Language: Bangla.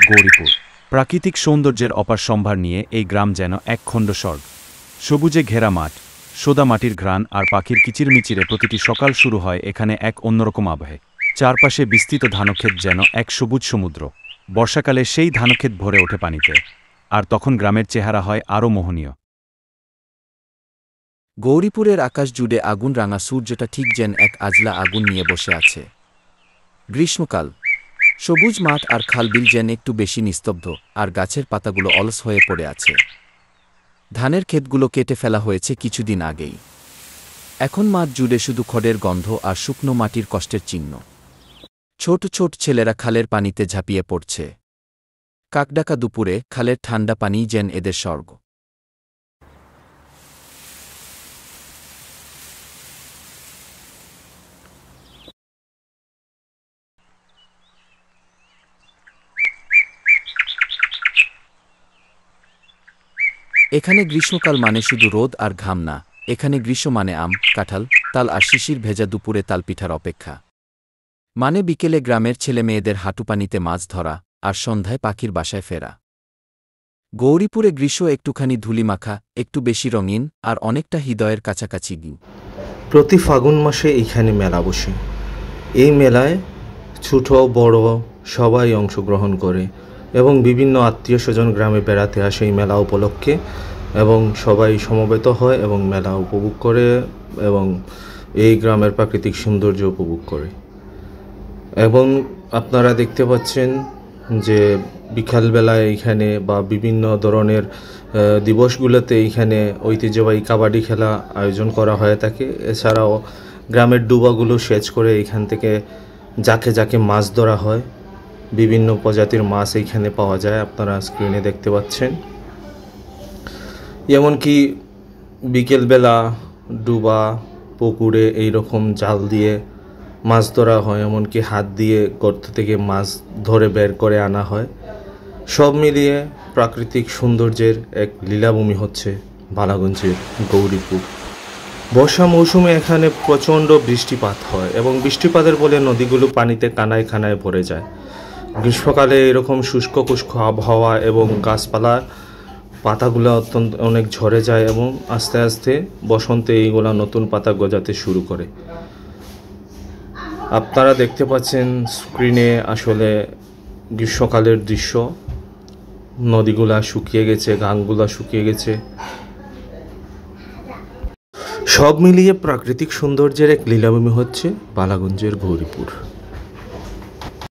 গৌরীপুর। প্রাকৃতিক সৌন্দর্যের অপার সম্ভার নিয়ে এই গ্রাম যেন এক খণ্ড স্বর্গ। সবুজে ঘেরা মাঠ, সোদা মাটির ঘ্রাণ আর পাখির কিচিরমিচিরে প্রতিটি সকাল শুরু হয় এখানে এক অন্যরকম আবহে। চারপাশে বিস্তৃত ধানক্ষেত যেন এক সবুজ সমুদ্র। বর্ষাকালে সেই ধানক্ষেত ভরে ওঠে পানিতে, আর তখন গ্রামের চেহারা হয় আরও মোহনীয়। গৌরীপুরের আকাশ জুড়ে আগুন রাঙা সূর্যটা ঠিক যেন এক আজলা আগুন নিয়ে বসে আছে। গ্রীষ্মকাল, সবুজ মাঠ আর খালবিল যেন একটু বেশি নিস্তব্ধ, আর গাছের পাতাগুলো অলস হয়ে পড়ে আছে। ধানের ক্ষেতগুলো কেটে ফেলা হয়েছে কিছুদিন আগেই। এখন মাঠ জুড়ে শুধু খড়ের গন্ধ আর শুকনো মাটির কষ্টের চিহ্ন। ছোট ছোট ছেলেরা খালের পানিতে ঝাঁপিয়ে পড়ছে। কাকডাকা দুপুরে খালের ঠান্ডা পানি যেন এদের স্বর্গ। এখানে গ্রীষ্মকাল মানে শুধু রোদ আর ঘাম না, এখানে গ্রীষ্ম মানে আম, কাঁঠাল, তাল আর শিশির ভেজা দুপুরে তালপিঠার অপেক্ষা। মানে বিকেলে গ্রামের ছেলে মেয়েদের হাঁটুপানিতে মাছ ধরা, আর সন্ধ্যায় পাখির বাসায় ফেরা। গৌরীপুরে গ্রীষ্ম একটুখানি ধুলিমাখা, একটু বেশি রঙিন, আর অনেকটা হৃদয়ের কাছাকাছি গিয়ে। প্রতি ফাগুন মাসে এইখানে মেলা বসে। এই মেলায় ছোট বড় সবাই অংশগ্রহণ করে এবং বিভিন্ন আত্মীয় স্বজন গ্রামে বেড়াতে আসে এই মেলা উপলক্ষে, এবং সবাই সমবেত হয় এবং মেলা উপভোগ করে এবং এই গ্রামের প্রাকৃতিক সৌন্দর্য উপভোগ করে। এবং আপনারা দেখতে পাচ্ছেন যে বিকালবেলায় এইখানে বা বিভিন্ন ধরনের দিবসগুলোতে এইখানে ঐতিহ্যবাহী কাবাডি খেলা আয়োজন করা হয়ে থাকে। এছাড়াও গ্রামের ডুবাগুলো সেচ করে এইখান থেকে যাকে যাকে মাছ ধরা হয়। বিভিন্ন প্রজাতির মাছ এইখানে পাওয়া যায়, আপনারা স্ক্রিনে দেখতে পাচ্ছেন। এমনকি বিকেলবেলা ডুবা পুকুরে এইরকম জাল দিয়ে মাছ ধরা হয়, এমনকি হাত দিয়ে গর্ত থেকে মাছ ধরে বের করে আনা হয়। সব মিলিয়ে প্রাকৃতিক সৌন্দর্যের এক লীলাভূমি হচ্ছে বালাগঞ্জের গৌরীপুর। বর্ষা মৌসুমে এখানে প্রচণ্ড বৃষ্টিপাত হয় এবং বৃষ্টিপাতের ফলে নদীগুলো পানিতে কানায় কানায় ভরে যায়। গ্রীষ্মকালে এরকম শুষ্ক কুষ্ক আবহাওয়া এবং গাছপালা পাতাগুলো অনেক ঝরে যায় এবং আস্তে আস্তে বসন্তে এইগুলা নতুন পাতা গজাতে শুরু করে। আপনারা দেখতে পাচ্ছেন স্ক্রিনে আসলে গ্রীষ্মকালের দৃশ্য। নদীগুলা শুকিয়ে গেছে, গাঙ্গুলা শুকিয়ে গেছে। সব মিলিয়ে প্রাকৃতিক সৌন্দর্যের এক লীলাভূমি হচ্ছে বালাগঞ্জের গৌরীপুর।